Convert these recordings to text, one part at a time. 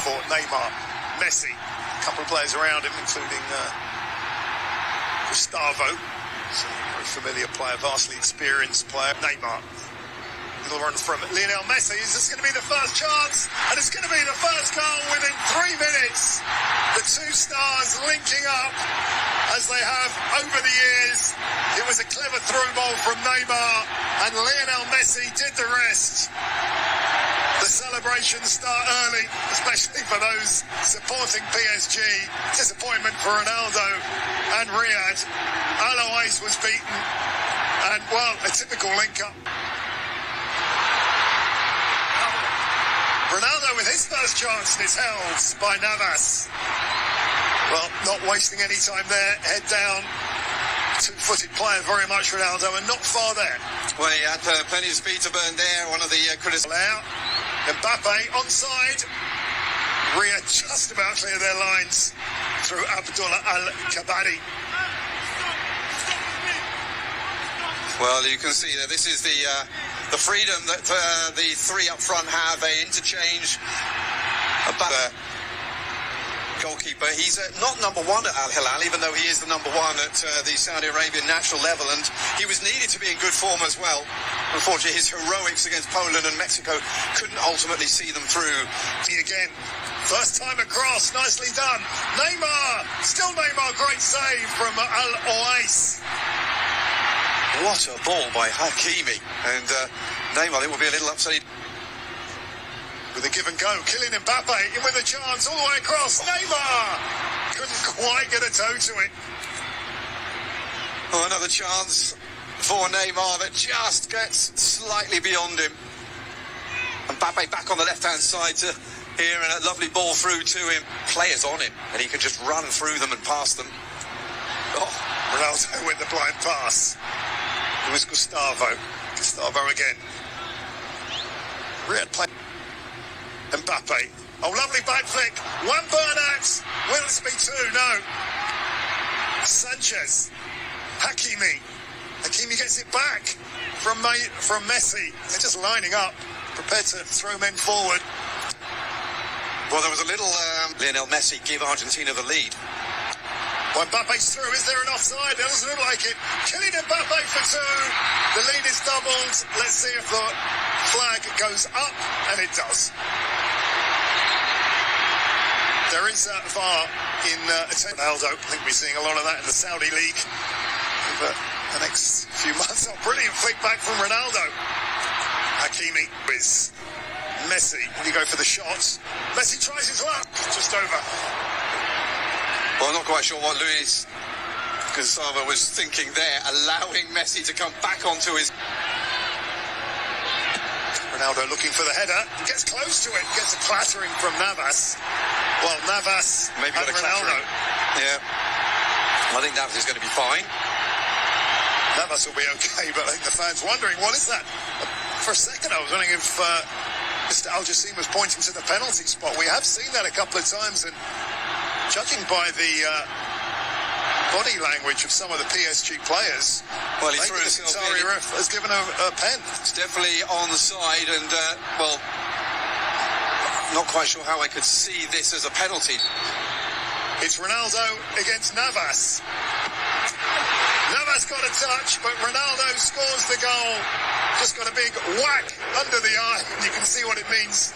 for Neymar. Messi, a couple of players around him, including Gustavo, a very familiar player, vastly experienced player. Neymar. Little run from Lionel Messi. Is this going to be the first chance? And it's going to be the first goal within 3 minutes. The two stars linking up as they have over the years. It was a clever through ball from Neymar, and Lionel Messi did the rest. The celebrations start early, especially for those supporting PSG. Disappointment for Ronaldo and Riyad. Alois was beaten, and, well, a typical link-up. Ronaldo with his first chance, and it's held by Navas. Well, not wasting any time there. Head down. Two-footed player, very much Ronaldo, and not far there. Well, he had plenty of speed to burn there. One of the criticisms. Mbappe onside. Riyad just about clear their lines through Abdullah Al-Kabadi. Well, you can see that this is the freedom that the three up front have. They interchange. Goalkeeper. He's not number one at Al Hillel, even though he is the number one at the Saudi Arabian national level, and he was needed to be in good form as well. Unfortunately, his heroics against Poland and Mexico couldn't ultimately see them through. Again, first time across, nicely done. Neymar, still Neymar, great save from Al-Oais. What a ball by Hakimi. And Neymar, it will be a little upset. With a give and go, Kylian Mbappe in with a chance all the way across. Neymar couldn't quite get a toe to it. Oh, another chance for Neymar that just gets slightly beyond him. Mbappe back on the left-hand side to here, and a lovely ball through to him. Players on him, and he can just run through them and past them. Oh, Ronaldo with the blind pass. It was Gustavo. Gustavo again. Riyad play. Mbappe. Oh, lovely back flick. One Bernat. Will this be two? No. Sanchez. Hakimi. Hakimi gets it back from Messi. They're just lining up, prepared to throw men forward. Well, there was a little Lionel Messi give Argentina the lead. Well, Mbappe's through. Is there an offside? It doesn't look like it. Kylian Mbappe for two. The lead is doubled. Let's see if the flag goes up, and it does. There is VAR in Ronaldo. I think we're seeing a lot of that in the Saudi League over the next few months. Oh, brilliant flick back from Ronaldo. Hakimi with Messi. Will he go for the shot? Messi tries his luck. Just over. Well, I'm not quite sure what Luis Gustavo was thinking there, allowing Messi to come back onto his... Ronaldo looking for the header. Gets close to it. Gets a clattering from Navas. Well, Navas maybe and Ronaldo. Yeah. I think Navas is going to be fine. Navas will be okay, but I think the fans wondering, what is that? For a second, I was wondering if Mr. Al Jassim was pointing to the penalty spot. We have seen that a couple of times, and judging by the body language of some of the PSG players, well, he threw the Qatari ref has given a pen. It's definitely on the side, and well, not quite sure how I could see this as a penalty. It's Ronaldo against Navas. Navas got a touch, but Ronaldo scores the goal. Just got a big whack under the eye, and you can see what it means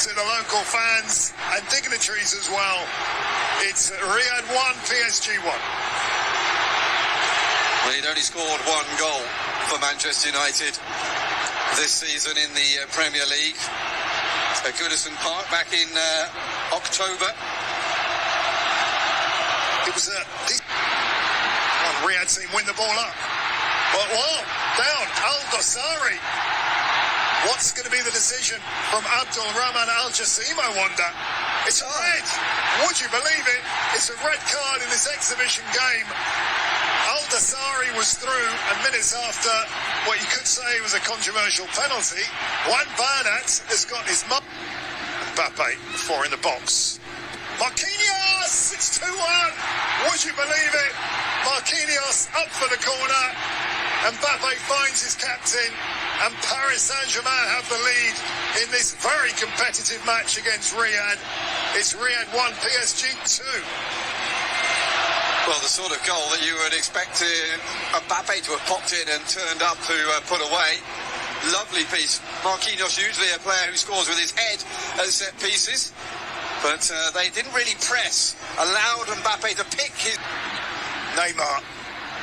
to the local fans and dignitaries as well. It's Riyad 1, PSG 1. Well, he'd only scored one goal for Manchester United this season in the Premier League at Goodison Park back in October. It was Riyad team win the ball up. But down, Al-Dosari. What's going to be the decision from Abdul Rahman Al Jassim, I wonder? It's red. Would you believe it? It's a red card in this exhibition game. Al-Dosari was through, and minutes after what you could say was a controversial penalty, Juan Bernat has got his mark. Mbappe, 4 in the box. Marquinhos, it's 2-1. Would you believe it? Marquinhos up for the corner. Mbappe finds his captain. and Paris Saint-Germain have the lead in this very competitive match against Riyadh. It's Riyadh 1, PSG 2. Well, the sort of goal that you would expect Mbappe to have popped in and turned up to put away. Lovely piece. Marquinhos, usually a player who scores with his head at set pieces, but they didn't really press. Allowed Mbappe to pick his... Neymar,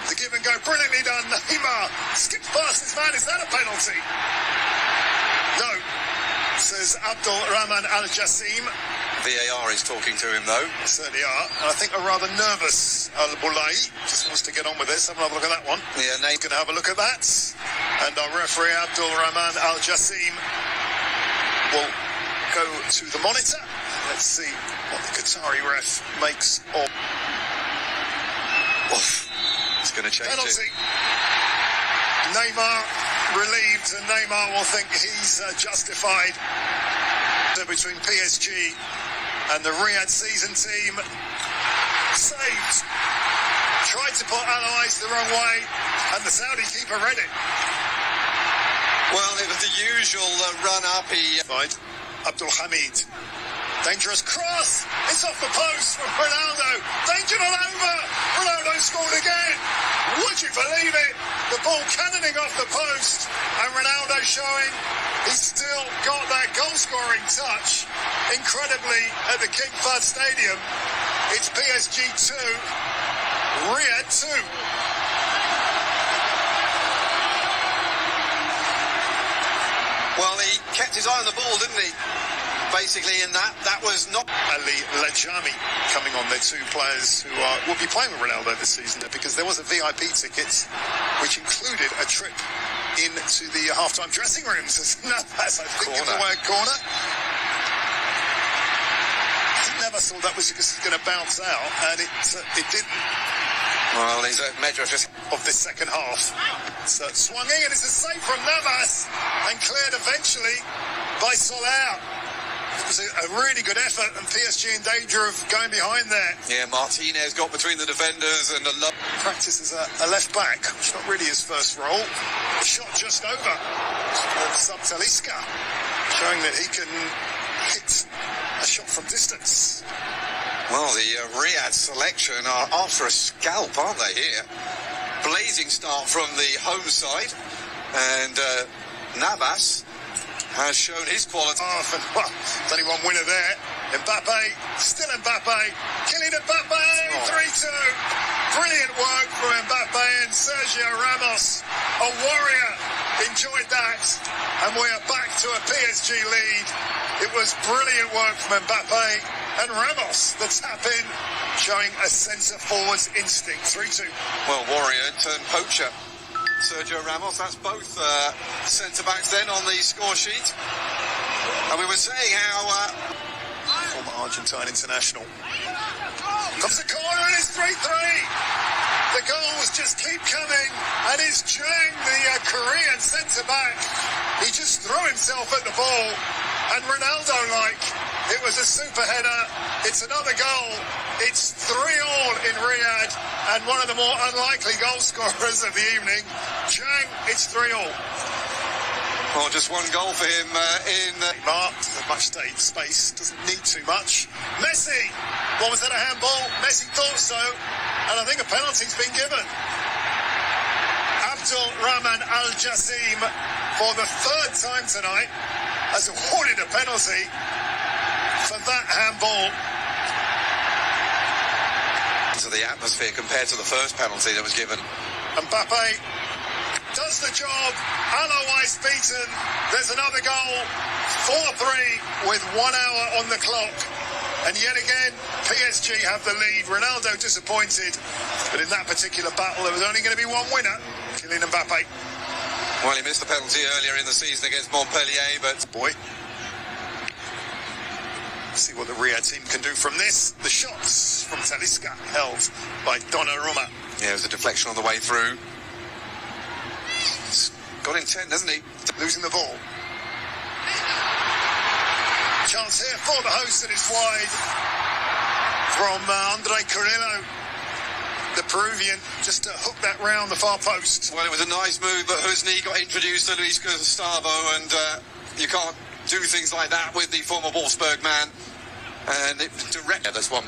the give and go, brilliantly done. Neymar skips past his man. Is that a penalty? No, says Abdul Rahman Al Jassim. VAR is talking to him, though. Certainly are. And I think a rather nervous Al Boulay just wants to get on with it. Someone have a look at that one. Yeah, Nate's going to have a look at that. And our referee, Abdul Rahman Al Jassim, will go to the monitor. Let's see what the Qatari ref makes of. Oof. It's going to change Penalty. it. Neymar relieved, and Neymar will think he's justified. Between PSG and the Riyadh season team. Saved. Tried to put Alloys the wrong way, and the Saudi keeper read it. Well, it was the usual run-up. Abdul Hamid. Dangerous cross. It's off the post from Ronaldo. Danger not over. Ronaldo scored again. Would you believe it? The ball cannoning off the post, and Ronaldo showing he's still got that goal-scoring touch. Incredibly, at the King Fahd Stadium, it's PSG 2, Riyadh 2. Well, he kept his eye on the ball, didn't he? Basically, in that was not... Ali Lajami coming on. They're two players who will be playing with Ronaldo this season, because there was a VIP ticket which included a trip into the half-time dressing rooms. Navas, I think, gives away a corner. I never thought that was going to bounce out, and it didn't. Well, he's at Match of this second half. So swung in, and it's a save from Navas, and cleared eventually by Soler. It was a really good effort, and PSG in danger of going behind there. Yeah, Martinez got between the defenders and practice as a left back, which is not really his first role. The shot just over. Sub-Talisca, showing that he can hit a shot from distance. Well, the Riyadh selection are after a scalp, aren't they, here? Blazing start from the home side, and Navas has shown his quality. Well, there's only one winner there. Mbappe, still Mbappe. Kylian Mbappe, 3-2. Brilliant work from Mbappe and Sergio Ramos. A warrior. Enjoyed that. And we are back to a PSG lead. It was brilliant work from Mbappe and Ramos. The tap-in showing a centre-forward's instinct. 3-2. Well, warrior turned poacher. Sergio Ramos, that's both centre-backs then on the score sheet. And we were saying how... former Argentine international. Comes the corner and it's 3-3. The goals just keep coming, and it's Chang, the Korean centre-back. He just threw himself at the ball, and Ronaldo-like, it was a super header. It's another goal. It's 3-3 in Riyadh, and one of the more unlikely goal scorers of the evening. Chang, it's 3-3. Well, just one goal for him in... Mark, much space, doesn't need too much. Messi! What was that, a handball? Messi thought so, and I think a penalty's been given. Abdul Rahman Al Jassim, for the third time tonight, has awarded a penalty for that handball. To the atmosphere compared to the first penalty that was given. Mbappe does the job. Alloys beaten. There's another goal. 4-3 with 1 hour on the clock. And yet again, PSG have the lead. Ronaldo disappointed. But in that particular battle, there was only going to be one winner. Kylian Mbappe. Well, he missed the penalty earlier in the season against Montpellier, but... Boy. See what the Riyadh team can do from this. The shots from Talisca held by Donnarumma. Yeah, it was a deflection on the way through. He's got intent, hasn't he? Losing the ball. Chance here for the host, and it's wide from Andre Carrillo. the Peruvian just to hook that round the far post. Well, it was a nice move, but Husni got introduced to Luis Gustavo, and you can't do things like that with the former Wolfsburg man. And that's 1.96 m.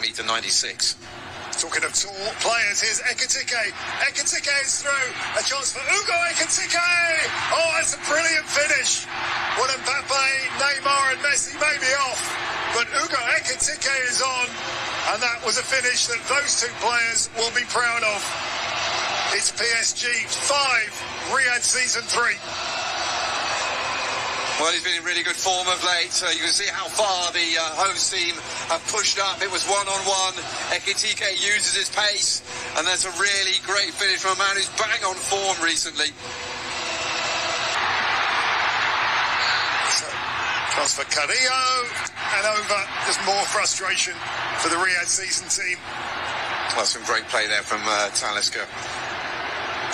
Talking of tall players, here's Ekitike. Ekitike is through. A chance for Ugo Ekitike. Oh, that's a brilliant finish. Well, Mbappe, Neymar and Messi may be off, but Ugo Ekitike is on. And that was a finish that those two players will be proud of. It's PSG 5, Riyadh season 3. Well, he's been in really good form of late. You can see how far the host team have pushed up. It was one-on-one. Ekitike uses his pace, and that's a really great finish from a man who's bang on form recently. So, chance for Carrillo, and over. Just more frustration for the Riyadh season team. Well, some great play there from Talisca.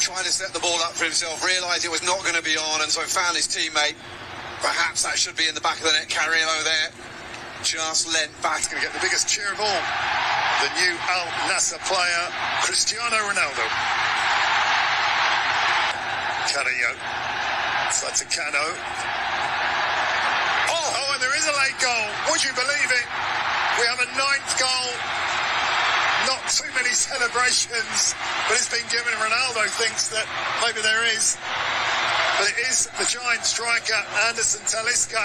Trying to set the ball up for himself, realised it was not going to be on, and so found his teammate. Perhaps that should be in the back of the net. Carrillo there, just lent back. He's going to get the biggest cheer of all. The new Al Nassr player, Cristiano Ronaldo. Carrillo. Side to Cano. Oh, and there is a late goal. Would you believe it? We have a 9th goal. Not too many celebrations, but it's been given. Ronaldo thinks that maybe there is. But it is the giant striker, Anderson Talisca.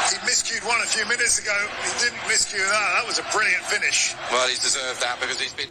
He miscued one a few minutes ago. He didn't miscue that. That was a brilliant finish. Well, he's deserved that because he's been...